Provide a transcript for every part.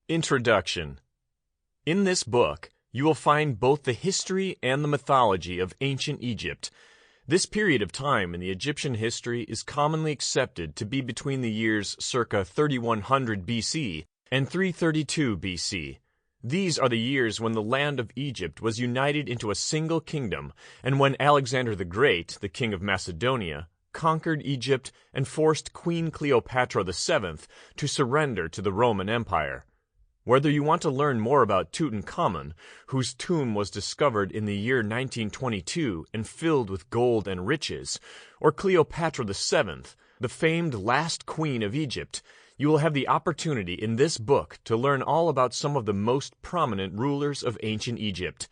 Introduction. In this book, you will find both the history and the mythology of ancient Egypt. This period of time in the Egyptian history is commonly accepted to be between the years circa 3100 BC and 332 BC. These are the years when the land of Egypt was united into a single kingdom and when Alexander the Great, the king of Macedonia, conquered Egypt and forced Queen Cleopatra VII to surrender to the Roman Empire. Whether you want to learn more about Tutankhamun, whose tomb was discovered in the year 1922 and filled with gold and riches, or Cleopatra VII, the famed last queen of Egypt, you will have the opportunity in this book to learn all about some of the most prominent rulers of ancient Egypt,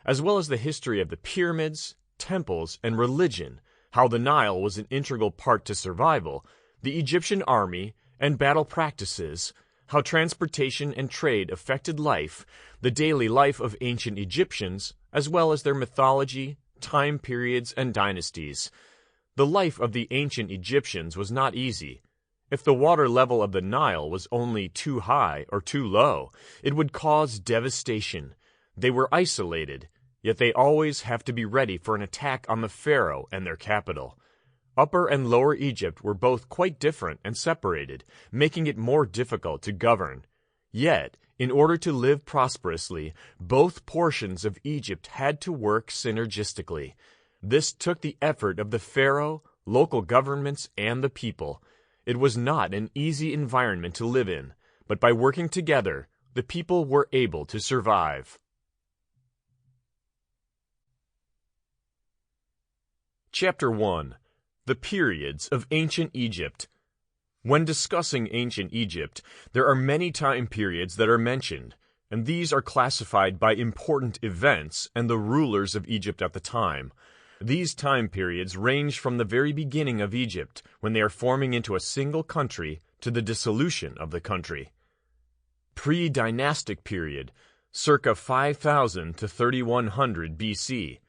as well as the history of the pyramids, temples, and religion, how the Nile was an integral part to survival, the Egyptian army, and battle practices, how transportation and trade affected life, the daily life of ancient Egyptians, as well as their mythology, time periods, and dynasties. The life of the ancient Egyptians was not easy. If the water level of the Nile was only too high or too low, it would cause devastation. They were isolated, yet they always have to be ready for an attack on the pharaoh and their capital. Upper and Lower Egypt were both quite different and separated, making it more difficult to govern. Yet, in order to live prosperously, both portions of Egypt had to work synergistically. This took the effort of the pharaoh, local governments, and the people. It was not an easy environment to live in, but by working together, the people were able to survive. Chapter 1. The periods of ancient Egypt. When discussing ancient Egypt, there are many time periods that are mentioned, and these are classified by important events and the rulers of Egypt at the time. These time periods range from the very beginning of Egypt, when they are forming into a single country, to the dissolution of the country. Pre-dynastic period, circa 5000 to 3100 BC.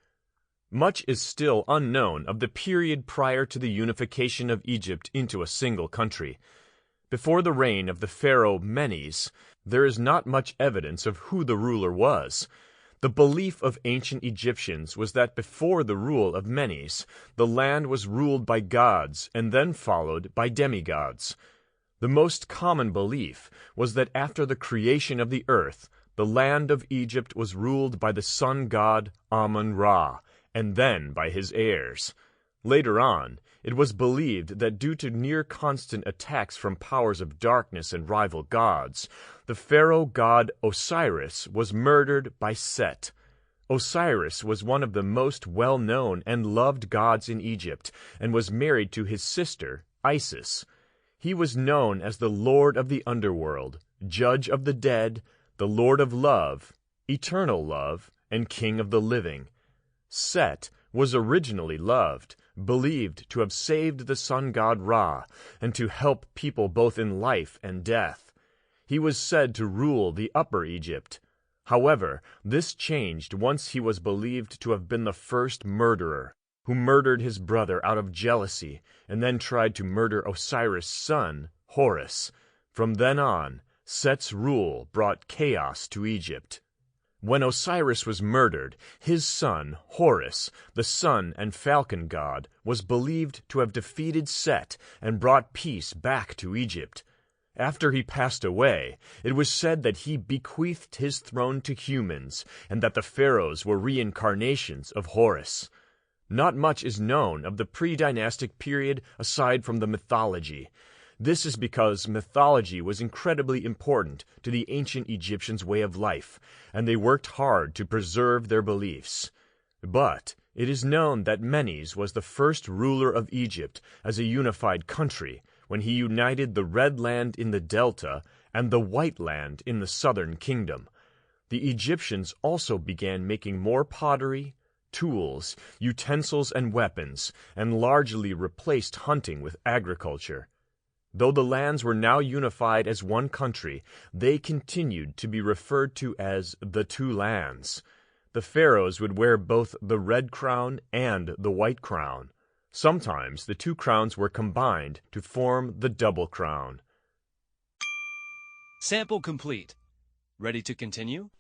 Much is still unknown of the period prior to the unification of Egypt into a single country. Before the reign of the pharaoh Menes, there is not much evidence of who the ruler was. The belief of ancient Egyptians was that before the rule of Menes, the land was ruled by gods and then followed by demigods. The most common belief was that after the creation of the earth, the land of Egypt was ruled by the sun god Amun-Ra, and then by his heirs. Later on, it was believed that due to near-constant attacks from powers of darkness and rival gods, the pharaoh god Osiris was murdered by Set. Osiris was one of the most well-known and loved gods in Egypt, and was married to his sister, Isis. He was known as the Lord of the Underworld, Judge of the Dead, the Lord of Love, Eternal Love, and King of the Living. Set was originally loved, believed to have saved the sun god Ra, and to help people both in life and death. He was said to rule the Upper Egypt. However, this changed once he was believed to have been the first murderer, who murdered his brother out of jealousy, and then tried to murder Osiris' son, Horus. From then on, Set's rule brought chaos to Egypt. When Osiris was murdered, his son, Horus, the sun and falcon god, was believed to have defeated Set and brought peace back to Egypt. After he passed away, it was said that he bequeathed his throne to humans, and that the pharaohs were reincarnations of Horus. Not much is known of the pre-dynastic period aside from the mythology. This is because mythology was incredibly important to the ancient Egyptians' way of life, and they worked hard to preserve their beliefs. But it is known that Menes was the first ruler of Egypt as a unified country, when he united the Red Land in the Delta and the White Land in the Southern Kingdom. The Egyptians also began making more pottery, tools, utensils, and weapons, and largely replaced hunting with agriculture. Though the lands were now unified as one country, they continued to be referred to as the Two Lands. The pharaohs would wear both the red crown and the white crown. Sometimes the two crowns were combined to form the double crown. Sample complete. Ready to continue?